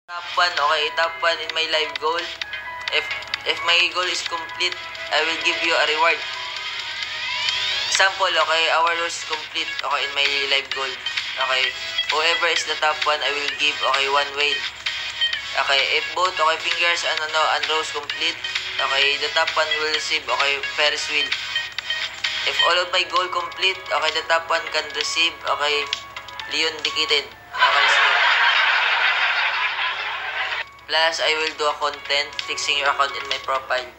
Top 1, okay, top 1 in my live goal. If my goal is complete, I will give you a reward. Example, okay, our goal is complete, okay, in my live goal. Okay, whoever is the top 1, I will give, okay, 1 whale. Okay, if both, okay, fingers and rows complete, okay, the top 1 will receive, okay, Ferris wheel. If all of my goal complete, okay, the top 1 can receive, okay, Leon Dikitin. Okay, let's go. Plus, I will do a content fixing your account in my profile.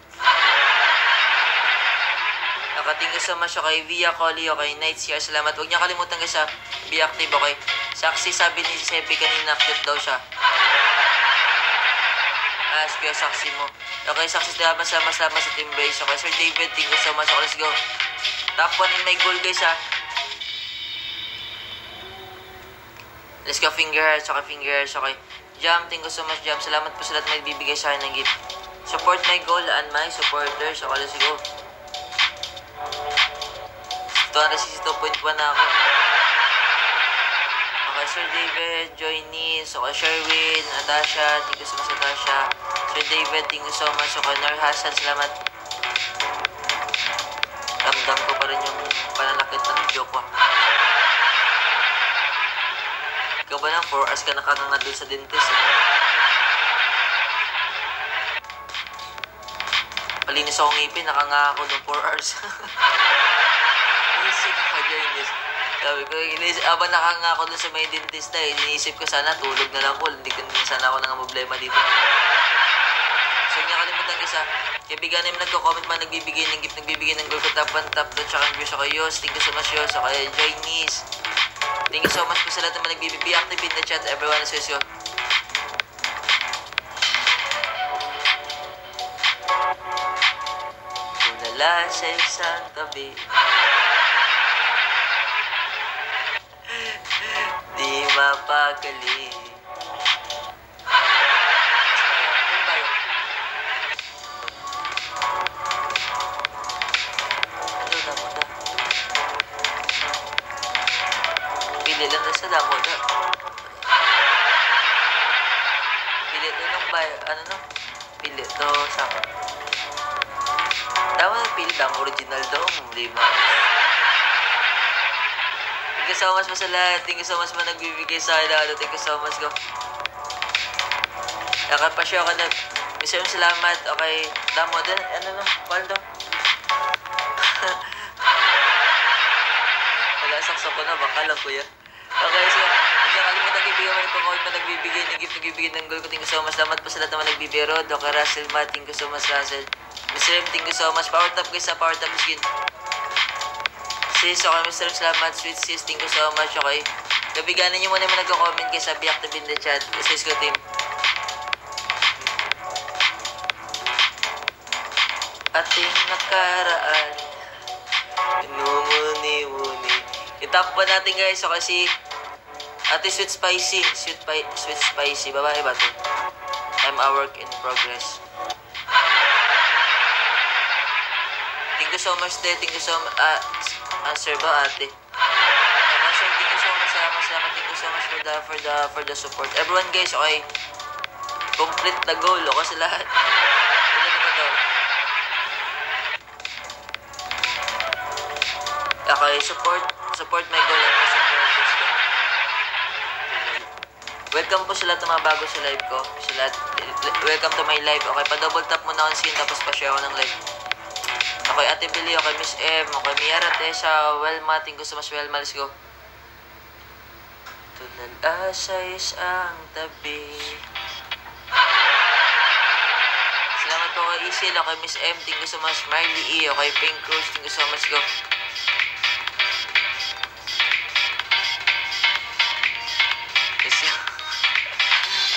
Nakating ko so much, okay, Via Collie, okay, Nights here, salamat. Huwag niya kalimutan guys ha, be active, okay. Saksi, sabi ni Sepi kanina, cute daw siya. Ask ko yung saksi mo. Okay, saksi, sama sa Team Brace. Okay, Sir David, thank you so much, okay, let's go. Top 1 in my goal guys ha. Let's go, finger hearts, okay. Jam, thank you so much, Jam. Salamat po sa lahat na magbibigay sa akin ng gift. Support my goal and my supporters. Okay, let's go. 262.1 na ako. Okay, Sir David, Joynice, okay, Sherwin, Adasha, thank you so much, Adasha. Sir David, thank you so much. Okay, Nur Hassan, salamat. Damdam ko pa rin yung pananakit ng joke ko. Ikaw ba na 4 hours ka nakakanga doon sa dentist? Palinis ako ngipin, nakanga ako doon 4 hours. Inisip ko dyan, sabi ko, abang nakanga ako doon sa may dentista inisip ko sana tulog na lang ko, hindi sana ako nang problema dito. So, hindi kalimutan kasi kaibigan namin nagko-comment man, nagbibigay ng gift, nagbibigay ng gold ko, tap to, tsaka yung views ako, Yos, thank you so much, Yos, okay, Joynice. Thank you so much po sa lahat naman nagbibigay. Active in the chat, everyone is with you. Tulala sa isang tabi. Di mapakali. Pili lang na sa damo na. Pili to nung pili to sa damo na pili, damo original daw, lima. Thank you so much po sa lahat. Thank you so much po nagbibigay sa akin. Thank you so much ko. Nakapasyo ka na. Mr. salamat. Okay, damo din. Paldo. Wala, saksak ko na. Baka lang kuya. Okay, so, huwag niya kalimutan kaibigan mo nagpa-call pa nagbibigay ng gift, nagbibigay ng goal ko. Thank you so much. Salamat po sa lahat naman nagbibigay. Rod, okay, Russell, Matt, thank you so much, Russell. Mr. M, thank you so much. Power tap guys sa power tap skin. Sis, okay, Mr. M, salamat. Sweet sis, thank you so much, okay. Kabiganan niyo muna naman nagko-comment kayo sa be active in the chat. Sis ko, team. Ating nakaraan, inumuni-muni. Itap pa natin guys, so kasi Ate Sweet Spicy, Sweet Spicy, babae ba ito? I'm a work in progress. Thank you so much, thank you so much, answer ba ate? Sir, thank you so much, salamat, thank you so much for the support. Everyone guys, okay, complete the goal, okay sa lahat. Ano ba ito? Okay, support my goal and my supporters ko. Welcome po sa lahat ng mga bago sa live ko. Sa lahat, welcome to my live. Okay, pa-double tap muna on screen tapos pa-share ako ng live. Okay, Ate Billy, okay, Miss M, okay, Miara, Tessa, Welma, thank you so much, Welma, let's go. Tulala sa isang tabi. Salamat po kay Isil, okay, Miss M, thank you so much, Marley E, okay, Pink Cruz, thank you so much, go.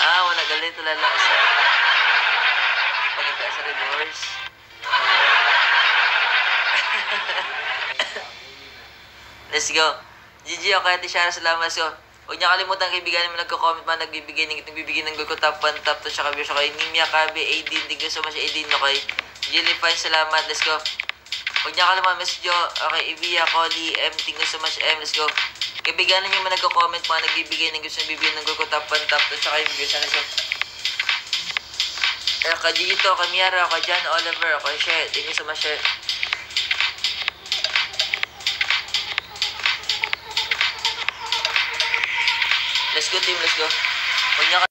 Wala galit, tulala sa pagkita sa reverse. Let's go. GG, okay, Ate Shara, salamat. So, huwag niya kalimutan kaibigan naman nagko-comment man, nagbibigay ng goal ko, top 1, top 2, tsaka views, okay. Nimia, Kabe, Aidin, thank you so much, Aidin, okay. Jellyfine, salamat, let's go. Huwag niya kalimutan, Miss Jo, okay, Evia, Collie, M, thank you so much, M, let's go. Kaibiganan nyo man nagko-comment, mga nagbibigay ng gusto, nagbibigay ng goal ko, top 1, top 2, tsaka yung views, ano so. Kay Dito, kay Miara, kay John Oliver, kay Shay. Thank you so much, Shay. Let's go, team. Let's go. Huwag niya